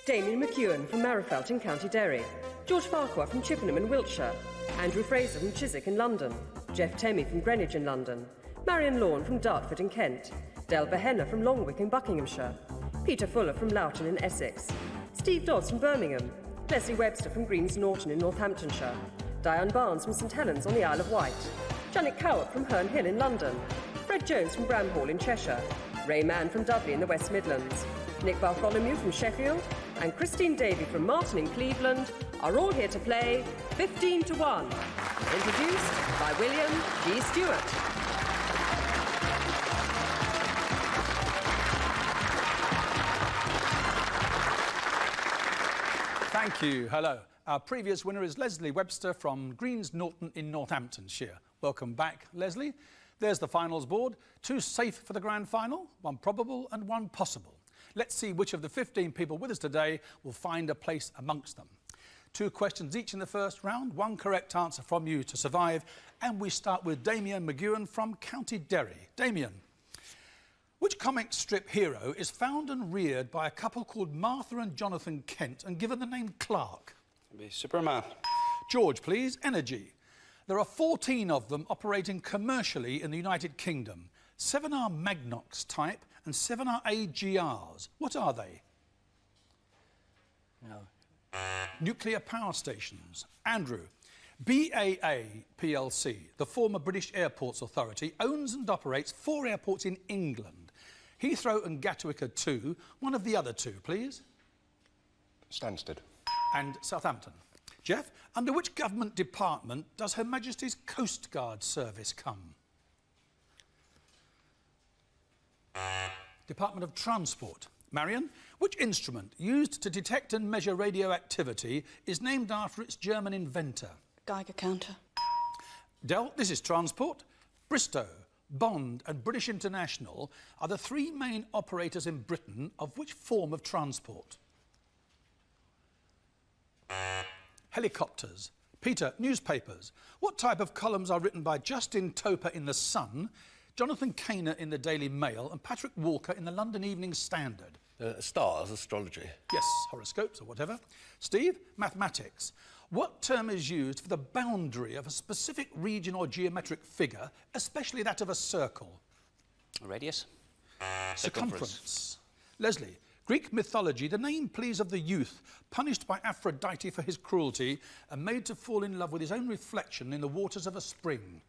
Damien McEwen from Marrowfelt in County Derry, George Farquhar from Chippenham in Wiltshire, Andrew Fraser from Chiswick in London, Jeff Temmie from Greenwich in London, Marion Lawn from Dartford in Kent, Del Behenna from Longwick in Buckinghamshire, Peter Fuller from Loughton in Essex, Steve Dodds from Birmingham, Leslie Webster from Greens Norton in Northamptonshire, Diane Barnes from St Helens on the Isle of Wight, Janet Cowart from Herne Hill in London, Fred Jones from Bramhall in Cheshire, Ray Mann from Dudley in the West Midlands, Nick Bartholomew from Sheffield, and Christine Davey from Martin in Cleveland are all here to play 15 to 1. Introduced by William G. Stewart. Thank you. Hello. Our previous winner is Leslie Webster from Greens Norton in Northamptonshire. Welcome back, Leslie. There's the finals board. 2 safe for the grand final, 1 probable and 1 possible. Let's see which of the 15 people with us today will find a place amongst them. 2 questions each in the first round, 1 correct answer from you to survive. And we start with Damien McEwen from County Derry. Damien, which comic strip hero is found and reared by a couple called Martha and Jonathan Kent and given the name Clark? It'd be Superman. George, please. Energy. There are 14 of them operating commercially in the United Kingdom. 7 are Magnox type and 7 are AGRs. What are they? No. Nuclear power stations. Andrew, BAA plc, the former British Airports Authority, owns and operates 4 airports in England. Heathrow and Gatwick are 2. One of the other 2, please. Stansted. And Southampton. Jeff, under which government department does Her Majesty's Coast Guard service come? Department of Transport. Marion, which instrument used to detect and measure radioactivity is named after its German inventor? Geiger counter. Del, this is transport. Bristow, Bond and British International are the 3 main operators in Britain of which form of transport? Helicopters. Peter, newspapers. What type of columns are written by Justin Toper in The Sun, Jonathan Kaner in the Daily Mail and Patrick Walker in the London Evening Standard? Stars, astrology. Yes, horoscopes or whatever. Steve, mathematics. What term is used for the boundary of a specific region or geometric figure, especially that of a circle? A radius. Circumference. Leslie, Greek mythology, the name, please, of the youth punished by Aphrodite for his cruelty and made to fall in love with his own reflection in the waters of a spring.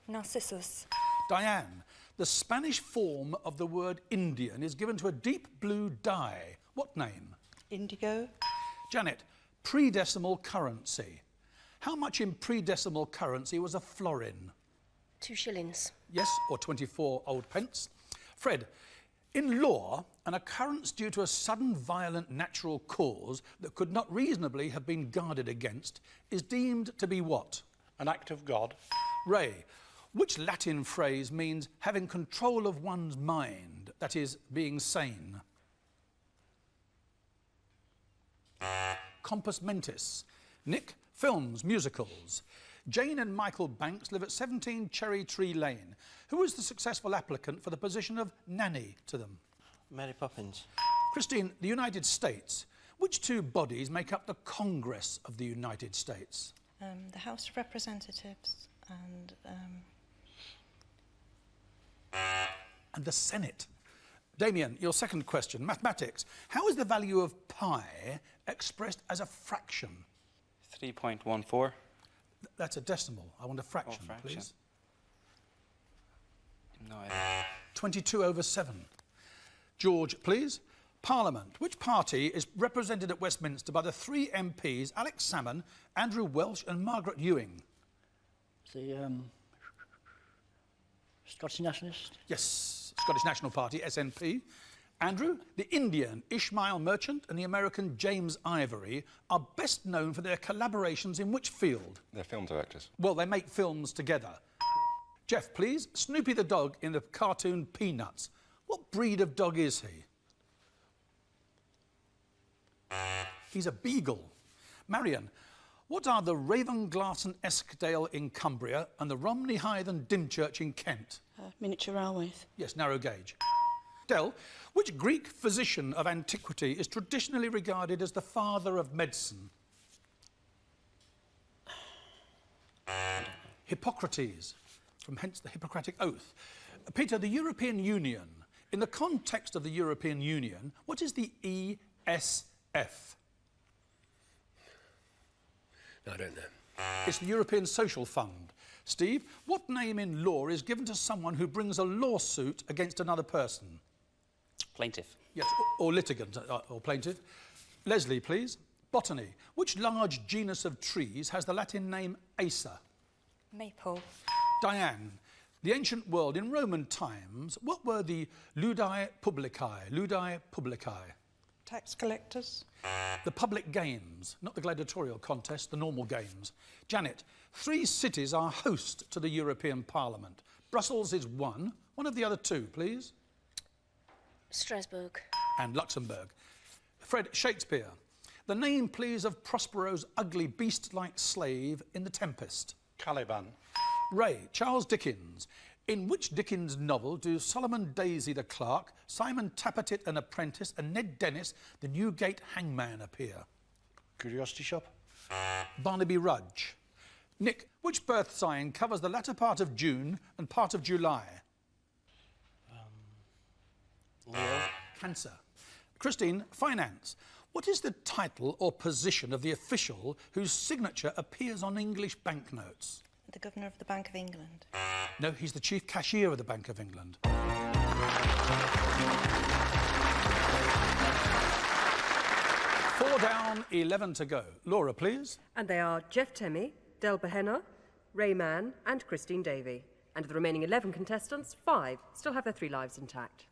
Narcissus. Diane, the Spanish form of the word Indian is given to a deep blue dye. What name? Indigo. Janet, pre-decimal currency. How much in pre-decimal currency was a florin? 2 shillings. Yes, or 24 old pence. Fred, in law, an occurrence due to a sudden violent natural cause that could not reasonably have been guarded against is deemed to be what? An act of God. Ray, which Latin phrase means having control of one's mind, that is, being sane? Compos mentis. Nick, films, musicals. Jane and Michael Banks live at 17 Cherry Tree Lane. Who was the successful applicant for the position of nanny to them? Mary Poppins. Christine, the United States. Which 2 bodies make up the Congress of the United States? The House of Representatives and the Senate. Damien, your second question, mathematics. How is the value of pi expressed as a fraction? 3.14. That's a decimal. I want a fraction, please. No idea. 22/7. George, please. Parliament. Which party is represented at Westminster by the 3 MPs, Alex Salmon, Andrew Welsh and Margaret Ewing? The Scottish Nationalist. Yes, Scottish National Party, SNP. Andrew, the Indian Ishmael Merchant and the American James Ivory are best known for their collaborations in which field? They're film directors. Well, they make films together. Jeff, please. Snoopy the dog in the cartoon Peanuts. What breed of dog is he? He's a beagle. Marion, what are the Ravenglass and Eskdale in Cumbria and the Romney Hythe and Dymchurch in Kent? Miniature railways. Yes, narrow gauge. Del, which Greek physician of antiquity is traditionally regarded as the father of medicine? Hippocrates, from hence the Hippocratic Oath. Peter, the European Union. In the context of the European Union, what is the ESF? I don't know. It's the European Social Fund. Steve, what name in law is given to someone who brings a lawsuit against another person? Plaintiff. Yes, or litigant, or plaintiff. Leslie, please. Botany. Which large genus of trees has the Latin name Acer? Maple. Diane. The ancient world, in Roman times, what were the Ludi Publicae? Ludi Publicae. Tax collectors. The public games, not the gladiatorial contest, the normal games. Janet, 3 cities are host to the European Parliament. Brussels is one of the other 2, please. Strasbourg. And Luxembourg. Fred, Shakespeare. The name, please, of Prospero's ugly beast-like slave in The Tempest. Caliban. Ray, Charles Dickens. In which Dickens novel do Solomon Daisy the clerk, Simon Tappertit an apprentice, and Ned Dennis, the Newgate hangman, appear? Curiosity Shop. Barnaby Rudge. Nick, which birth sign covers the latter part of June and part of July? Leo. Cancer. Christine, finance. What is the title or position of the official whose signature appears on English banknotes? The Governor of the Bank of England. No, he's the chief cashier of the Bank of England. 4 down, 11 to go. Laura, please. And they are Jeff Temmie, Del Behenna, Ray Mann and Christine Davey. And of the remaining 11 contestants, 5 still have their 3 lives intact.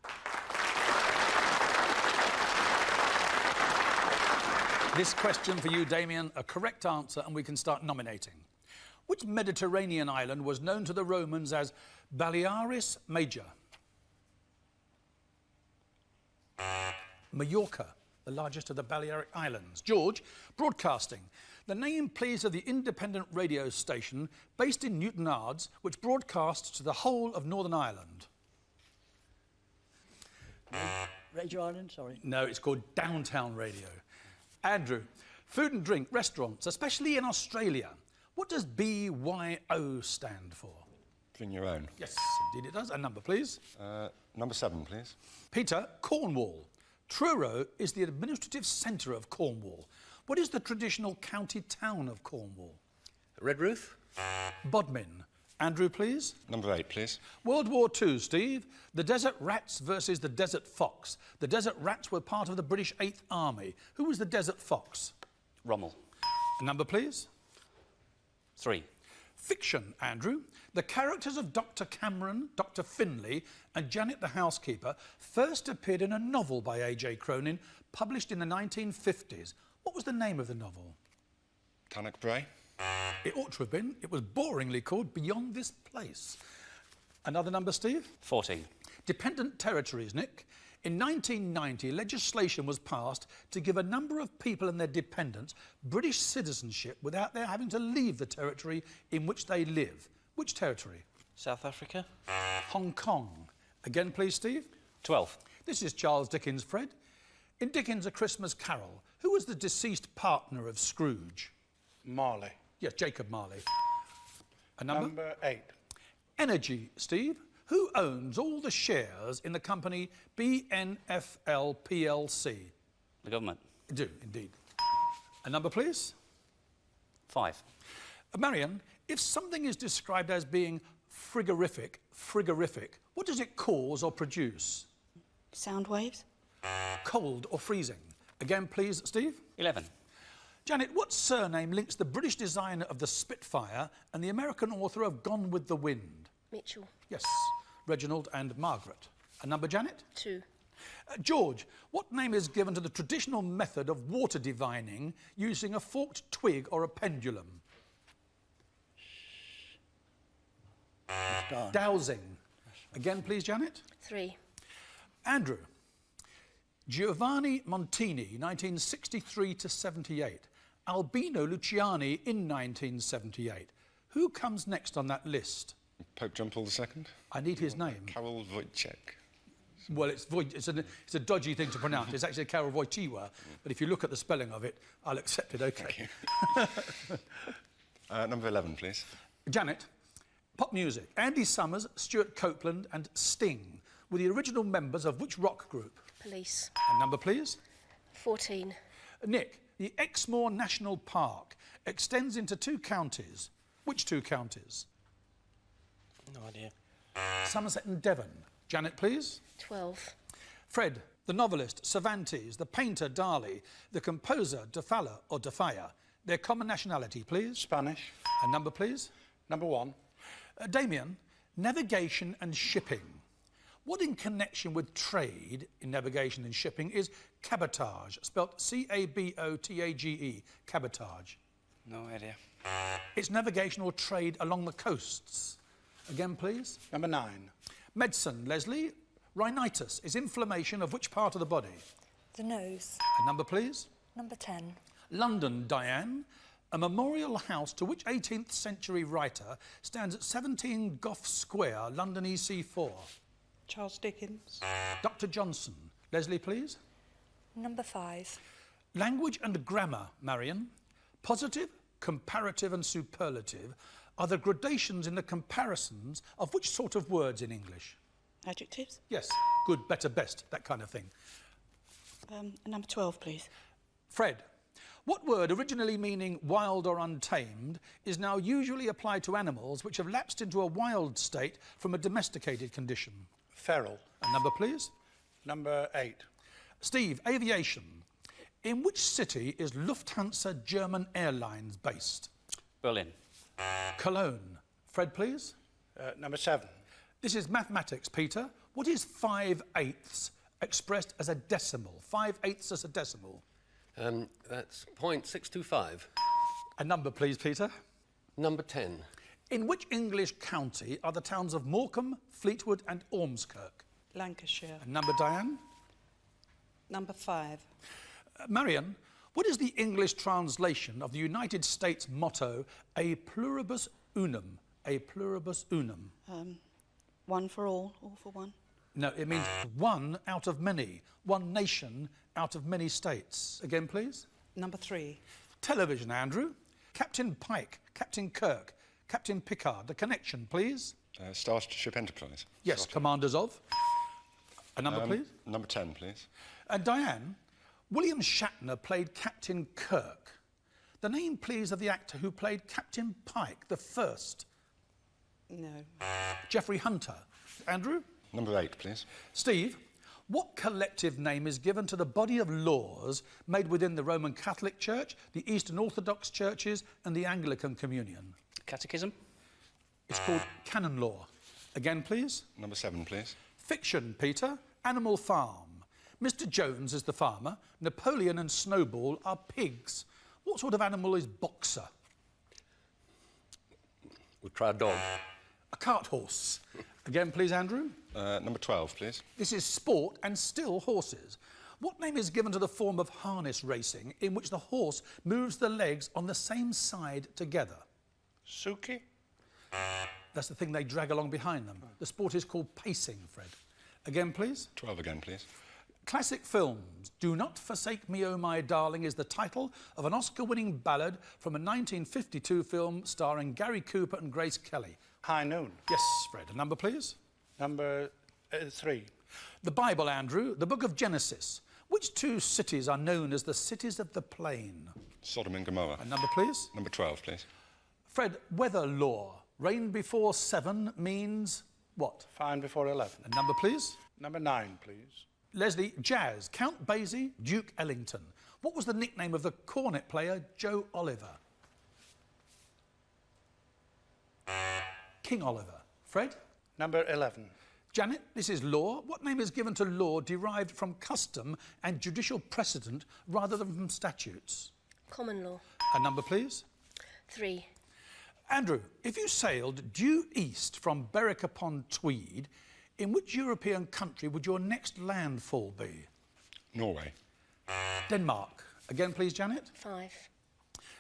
This question for you, Damien, a correct answer and we can start nominating. Which Mediterranean island was known to the Romans as Balearis Major? Mallorca, the largest of the Balearic Islands. George, broadcasting. The name, please, of the independent radio station based in Newton Ards, which broadcasts to the whole of Northern Ireland. Radio Island, sorry. No, it's called Downtown Radio. Andrew, food and drink, restaurants, especially in Australia. What does BYO stand for? Bring your own. Yes, indeed it does. A number, please. Number 7, please. Peter, Cornwall. Truro is the administrative centre of Cornwall. What is the traditional county town of Cornwall? Redruth? Bodmin. Andrew, please. Number 8, please. World War II, Steve. The Desert Rats versus the Desert Fox. The Desert Rats were part of the British 8th Army. Who was the Desert Fox? Rommel. A number, please. 3. Fiction, Andrew. The characters of Dr. Cameron, Dr. Finlay and Janet the housekeeper first appeared in a novel by A.J. Cronin, published in the 1950s. What was the name of the novel? Cannock Bray. It ought to have been. It was boringly called Beyond This Place. Another number, Steve? 14. Dependent territories, Nick. In 1990, legislation was passed to give a number of people and their dependents British citizenship without their having to leave the territory in which they live. Which territory? South Africa. Hong Kong. Again, please, Steve. 12. This is Charles Dickens' Fred. In Dickens' A Christmas Carol, who was the deceased partner of Scrooge? Marley. Yes, Jacob Marley. A number? Number 8. Energy, Steve. Who owns all the shares in the company BNFL PLC? The government. Do, indeed. A number, please. 5. Marion, if something is described as being frigorific, what does it cause or produce? Sound waves. Cold or freezing? Again, please, Steve. 11. Janet, what surname links the British designer of the Spitfire and the American author of Gone with the Wind? Mitchell. Yes, Reginald and Margaret. A number, Janet? 2. George, what name is given to the traditional method of water divining using a forked twig or a pendulum? Dowsing. Again, please, Janet. 3. Andrew. Giovanni Montini, 1963 to 78. Albino Luciani in 1978. Who comes next on that list? Pope John Paul II. I need his name. Karol Wojciech. Well, it's a dodgy thing to pronounce. It's actually a Karol Wojtyła, but if you look at the spelling of it, I'll accept it, OK. Number 11, please. Janet, pop music. Andy Summers, Stuart Copeland and Sting were the original members of which rock group? Police. And number, please? 14. Nick, the Exmoor National Park extends into 2 counties. Which 2 counties? No idea. Somerset and Devon. Janet, please? 12. Fred, the novelist Cervantes, the painter Dali, the composer De Falla or De Falla. Their common nationality, please? Spanish. And number, please? Number 1. Damien, navigation and shipping. What in connection with trade in navigation and shipping is cabotage, spelt C-A-B-O-T-A-G-E, cabotage? No idea. It's navigation or trade along the coasts. Again, please? Number 9. Medicine, Leslie. Rhinitis is inflammation of which part of the body? The nose. And number, please? Number 10. London, Diane. A memorial house to which 18th century writer stands at 17 Gough Square, London EC4. Charles Dickens. Dr. Johnson. Leslie, please. Number 5. Language and grammar, Marion. Positive, comparative and superlative are the gradations in the comparisons of which sort of words in English? Adjectives. Yes, good, better, best, that kind of thing. Number 12, please. Fred, what word originally meaning wild or untamed is now usually applied to animals which have lapsed into a wild state from a domesticated condition? Feral. And number, please? Number 8. Steve, aviation. In which city is Lufthansa German Airlines based? Berlin. Cologne. Fred, please? Number 7. This is mathematics, Peter. What is 5/8 expressed as a decimal? 5/8 as a decimal. That's 0.625. A number, please, Peter. Number 10. In which English county are the towns of Morecambe, Fleetwood and Ormskirk? Lancashire. And number, Diane? Number 5. Marion, what is the English translation of the United States motto, a pluribus unum? A pluribus unum. One for all for one. No, it means one out of many, one nation out of many states. Again, please. Number 3. Television, Andrew. Captain Pike, Captain Kirk, Captain Picard. The connection, please. Starship Enterprise. Yes, commanders of. A number, please. Number 10, please. And Diane, William Shatner played Captain Kirk. The name, please, of the actor who played Captain Pike, the first. No. Jeffrey Hunter. Andrew? Number 8, please. Steve, what collective name is given to the body of laws made within the Roman Catholic Church, the Eastern Orthodox churches and the Anglican Communion? Catechism. It's called canon law. Again, please. Number 7, please. Fiction, Peter. Animal Farm. Mr. Jones is the farmer. Napoleon and Snowball are pigs. What sort of animal is Boxer? We'll try a dog. A cart horse. Again, please, Andrew. Number 12, please. This is sport and still horses. What name is given to the form of harness racing in which the horse moves the legs on the same side together? Suki. That's the thing they drag along behind them. The sport is called pacing, Fred. Again, please. 12 again, please. Classic films. Do Not Forsake Me, Oh My Darling is the title of an Oscar-winning ballad from a 1952 film starring Gary Cooper and Grace Kelly. High Noon. Yes, Fred. A number, please. Number 3. The Bible, Andrew. The book of Genesis. Which 2 cities are known as the cities of the plain? Sodom and Gomorrah. A number, please. Number 12, please. Fred, weather law. Rain before 7 means what? Fine before 11. A number, please. Number 9, please. Leslie, jazz. Count Basie, Duke Ellington. What was the nickname of the cornet player Joe Oliver? King Oliver. Fred? Number 11. Janet, this is law. What name is given to law derived from custom and judicial precedent rather than from statutes? Common law. A number, please. 3. Andrew, if you sailed due east from Berwick upon Tweed, in which European country would your next landfall be? Norway. Denmark. Again, please, Janet. 5.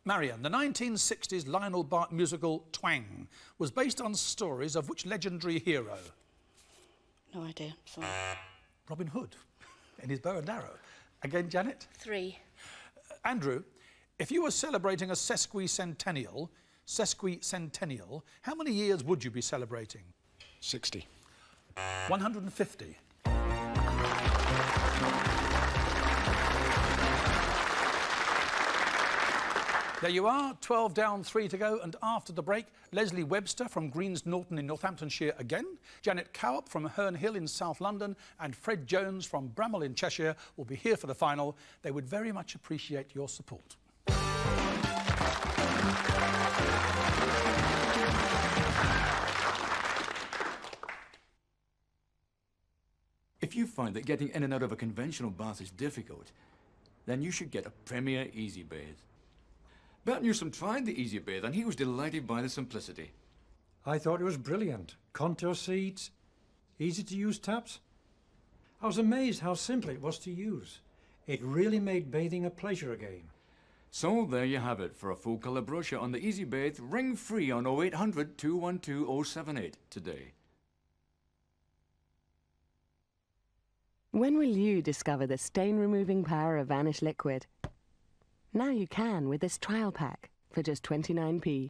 Marion, the 1960s Lionel Bart musical Twang was based on stories of which legendary hero? No idea. Sorry. Robin Hood in his bow and arrow. Again, Janet? 3. Andrew, if you were celebrating a sesquicentennial, how many years would you be celebrating? 60. 150. There you are, 12 down, 3 to go, and after the break, Leslie Webster from Greens Norton in Northamptonshire again, Janet Cowop from Herne Hill in South London, and Fred Jones from Bramall in Cheshire will be here for the final. They would very much appreciate your support. If you find that getting in and out of a conventional bath is difficult, then you should get a Premier Easy Bathe. Bert Newsom tried the Easy Bathe and he was delighted by the simplicity. I thought it was brilliant. Contour seats, easy to use taps. I was amazed how simple it was to use. It really made bathing a pleasure again. So there you have it. For a full colour brochure on the Easy Bathe, ring free on 0800 212 078 today. When will you discover the stain-removing power of Vanish Liquid? Now you can with this trial pack for just 29p.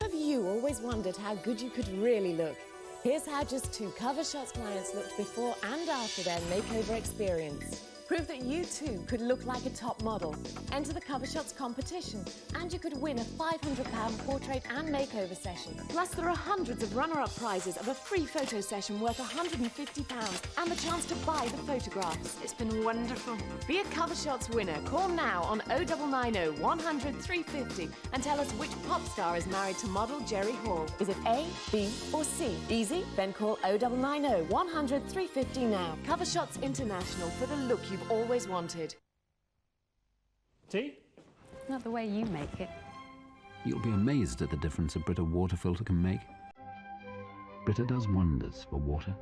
Have you always wondered how good you could really look? Here's how just 2 CoverShots clients looked before and after their makeover experience. Prove that you too could look like a top model. Enter the CoverShots competition and you could win a £500 portrait and makeover session. Plus there are hundreds of runner-up prizes of a free photo session worth £150 and the chance to buy the photographs. It's been wonderful. Be a CoverShots winner. Call now on 0990 100 350 and tell us which pop star is married to model Jerry Hall. Is it A, B or C? Easy? Then call 0990 100 350 now. CoverShots International for the look you've always wanted. Tea? Not the way you make it. You'll be amazed at the difference a Brita water filter can make. Brita does wonders for water.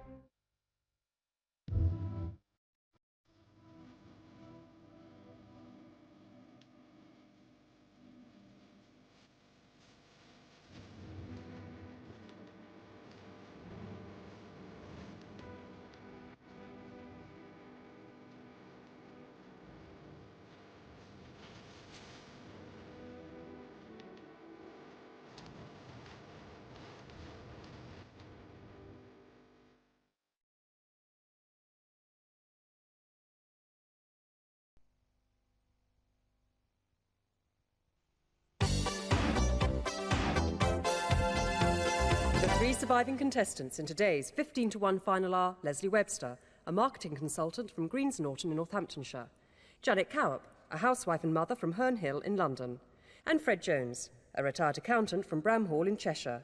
The 3 surviving contestants in today's 15-to-1 final are Leslie Webster, a marketing consultant from Greens Norton in Northamptonshire, Janet Cowop, a housewife and mother from Herne Hill in London, and Fred Jones, a retired accountant from Bramhall in Cheshire.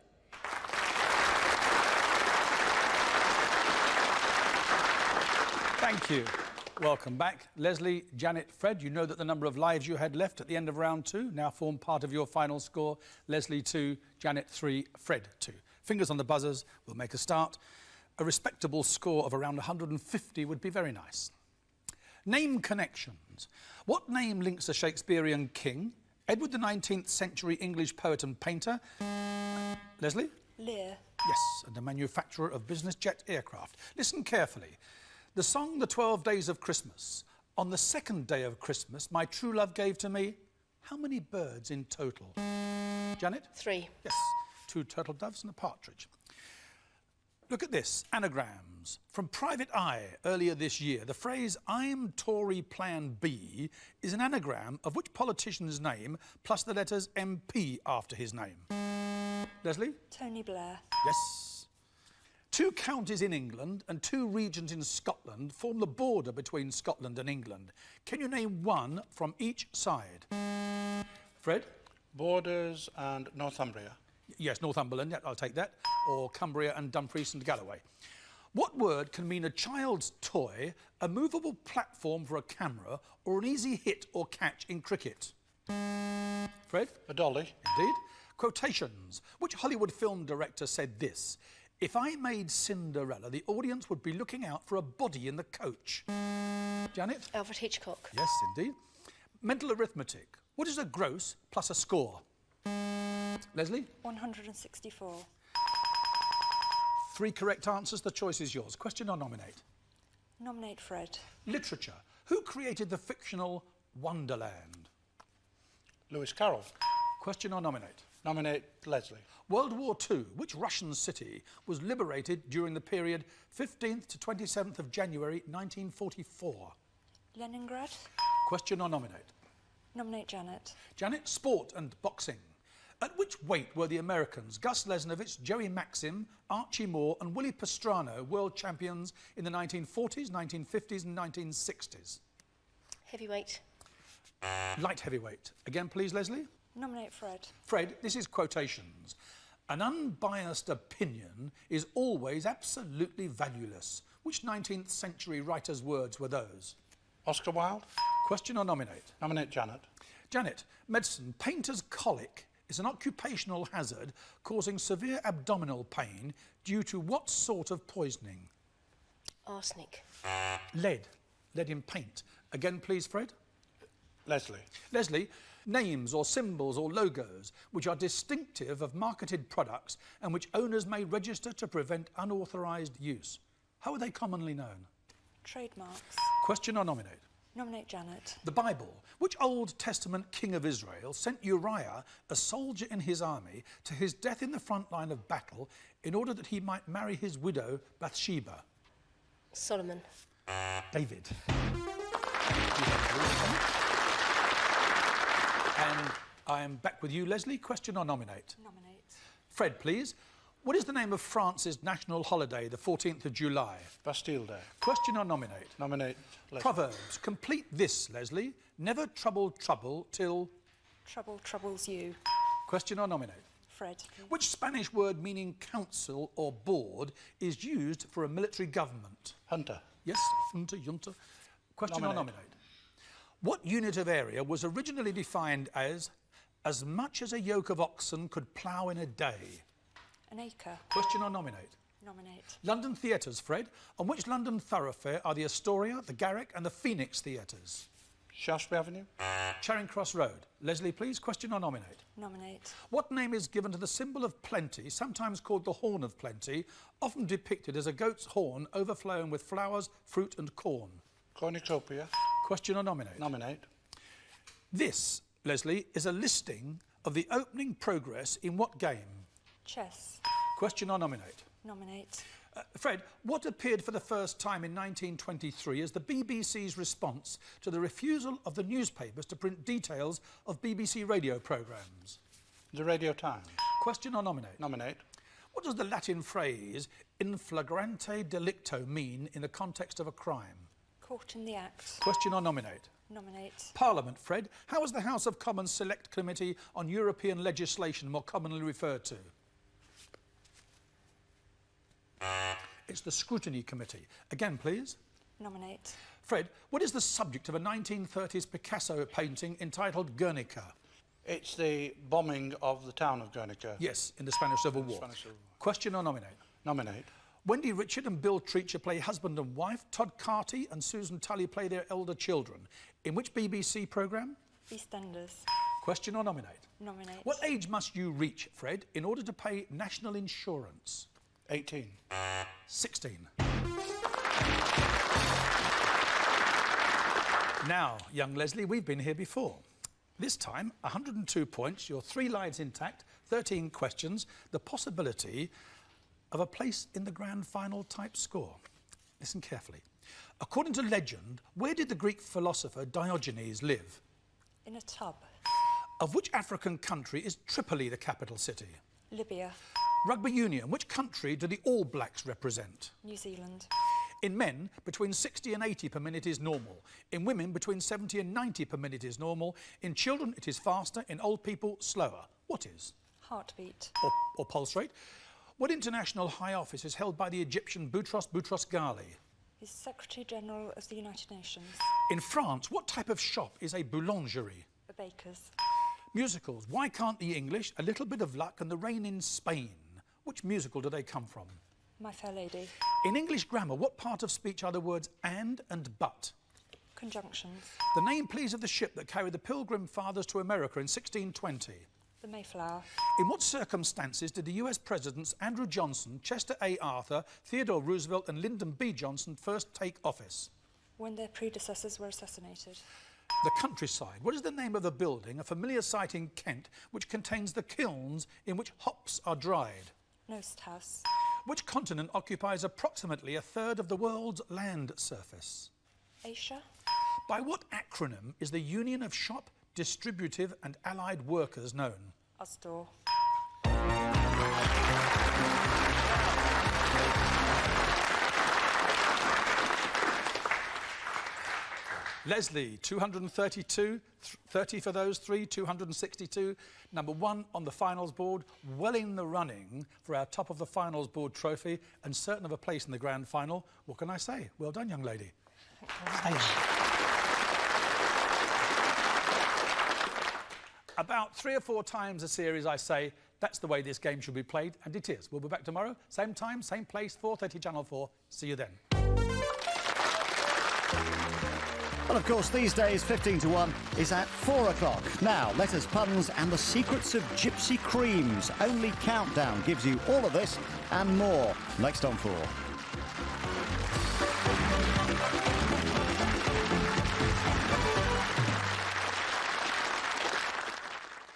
Thank you. Welcome back. Leslie, Janet, Fred, you know that the number of lives you had left at the end of round 2 now form part of your final score. Leslie 2, Janet 3, Fred 2. Fingers on the buzzers, we'll make a start. A respectable score of around 150 would be very nice. Name connections. What name links a Shakespearean king, Edward the 19th century English poet and painter? Leslie? Lear. Yes, and a manufacturer of business jet aircraft. Listen carefully. The song The 12 Days of Christmas. On the 2nd day of Christmas, my true love gave to me how many birds in total? Janet? 3. Yes, 2 turtle doves and a partridge. Look at this, anagrams. From Private Eye earlier this year, the phrase I'm Tory Plan B is an anagram of which politician's name plus the letters MP after his name? Leslie? Tony Blair. Yes. 2 counties in England and 2 regions in Scotland form the border between Scotland and England. Can you name one from each side? Fred? Borders and Northumbria. Yes, Northumberland, yeah, I'll take that. Or Cumbria and Dumfries and Galloway. What word can mean a child's toy, a movable platform for a camera, or an easy hit or catch in cricket? Fred? A dolly. Indeed. Quotations. Which Hollywood film director said this? If I made Cinderella, the audience would be looking out for a body in the coach. Janet? Alfred Hitchcock. Yes, indeed. Mental arithmetic. What is a gross plus a score? Leslie? 164. 3 correct answers. The choice is yours. Question or nominate? Nominate Fred. Literature. Who created the fictional Wonderland? Lewis Carroll. Question or nominate? Nominate Leslie. World War II. Which Russian city was liberated during the period 15th to 27th of January 1944? Leningrad. Question or nominate? Nominate Janet. Janet, sport and boxing. At which weight were the Americans Gus Lesnovich, Joey Maxim, Archie Moore and Willie Pastrano world champions in the 1940s, 1950s and 1960s? Heavyweight. Light heavyweight. Again, please, Leslie. Nominate Fred. Fred, this is quotations. An unbiased opinion is always absolutely valueless. Which 19th century writer's words were those? Oscar Wilde. Question or nominate? Nominate Janet. Janet, medicine. Painter's colic is an occupational hazard causing severe abdominal pain due to what sort of poisoning? Arsenic. Lead. Lead in paint. Again, please, Fred. Leslie. Leslie, names or symbols or logos which are distinctive of marketed products and which owners may register to prevent unauthorised use. How are they commonly known? Trademarks. Question or nominate? Nominate Janet. The Bible. Which Old Testament king of Israel sent Uriah, a soldier in his army, to his death in the front line of battle in order that he might marry his widow, Bathsheba? Solomon. David. And I am back with you, Leslie. Question or nominate? Nominate. Fred, please. What is the name of France's national holiday, the 14th of July? Bastille Day. Question or nominate? Nominate Leslie. Proverbs. Complete this, Leslie. Never trouble trouble till... Trouble troubles you. Question or nominate? Fred. Which Spanish word meaning council or board is used for a military government? Hunter. Yes, junta. Question Nominate. or nominate? What unit of area was originally defined as much as a yoke of oxen could plough in a day? An acre. Question or nominate? Nominate. London theatres, Fred. On which London thoroughfare are the Astoria, the Garrick and the Phoenix theatres? Shaftesbury Avenue. Charing Cross Road. Leslie, please. Question or nominate? Nominate. What name is given to the symbol of plenty, sometimes called the horn of plenty, often depicted as a goat's horn overflowing with flowers, fruit and corn? Cornucopia. Question or nominate? Nominate. This, Leslie, is a listing of the opening progress in what game? Chess. Question or nominate? Nominate. Fred, what appeared for the first time in 1923 as the BBC's response to the refusal of the newspapers to print details of BBC radio programmes? The Radio Times. Question or nominate? Nominate. What does the Latin phrase in flagrante delicto mean in the context of a crime? Caught in the act. Question or nominate? Nominate. Parliament, Fred. How is the House of Commons Select Committee on European Legislation more commonly referred to? It's the Scrutiny Committee. Again, please. Nominate. Fred, what is the subject of a 1930s Picasso painting entitled Guernica? It's the bombing of the town of Guernica. Yes, in the Spanish Civil War. Spanish Civil War. Question or nominate? Nominate. Wendy Richard and Bill Treacher play husband and wife. Todd Carty and Susan Tully play their elder children. In which BBC programme? EastEnders. Question or nominate? Nominate. What age must you reach, Fred, in order to pay national insurance? 18. 16. Now, young Leslie, we've been here before. This time, 102 points, your 3 lives intact, 13 questions, the possibility of a place in the grand final type score. Listen carefully. According to legend, where did the Greek philosopher Diogenes live? In a tub. Of which African country is Tripoli the capital city? Libya. Rugby union, which country do the All Blacks represent? New Zealand. In men, between 60 and 80 per minute is normal. In women, between 70 and 90 per minute is normal. In children, it is faster. In old people, slower. What is? Heartbeat. Or pulse rate. What international high office is held by the Egyptian Boutros Boutros-Ghali? He's Secretary General of the United Nations. In France, what type of shop is a boulangerie? A baker's. Musicals. Why can't the English, A Little Bit of Luck and The Rain in Spain? Which musical do they come from? My Fair Lady. In English grammar, what part of speech are the words and but? Conjunctions. The name, please, of the ship that carried the Pilgrim Fathers to America in 1620? The Mayflower. In what circumstances did the US Presidents Andrew Johnson, Chester A. Arthur, Theodore Roosevelt and Lyndon B. Johnson first take office? When their predecessors were assassinated. The Countryside. What is the name of the building, a familiar site in Kent, which contains the kilns in which hops are dried? Nost House. Which continent occupies approximately a third of the world's land surface? Asia. By what acronym is the Union of Shop, Distributive and Allied Workers known? Usdaw. Leslie, 232, 30 for those three, 262. Number one on the finals board, well in the running for our top of the finals board trophy and certain of a place in the grand final. What can I say? Well done, young lady. About 3 or 4 times a series I say, that's the way this game should be played, and it is. We'll be back tomorrow, same time, same place, 4:30 Channel 4. See you then. Well, of course, these days, 15 to 1 is at 4 o'clock. Now, letters, puns, and the secrets of gypsy creams. Only Countdown gives you all of this and more. Next on 4.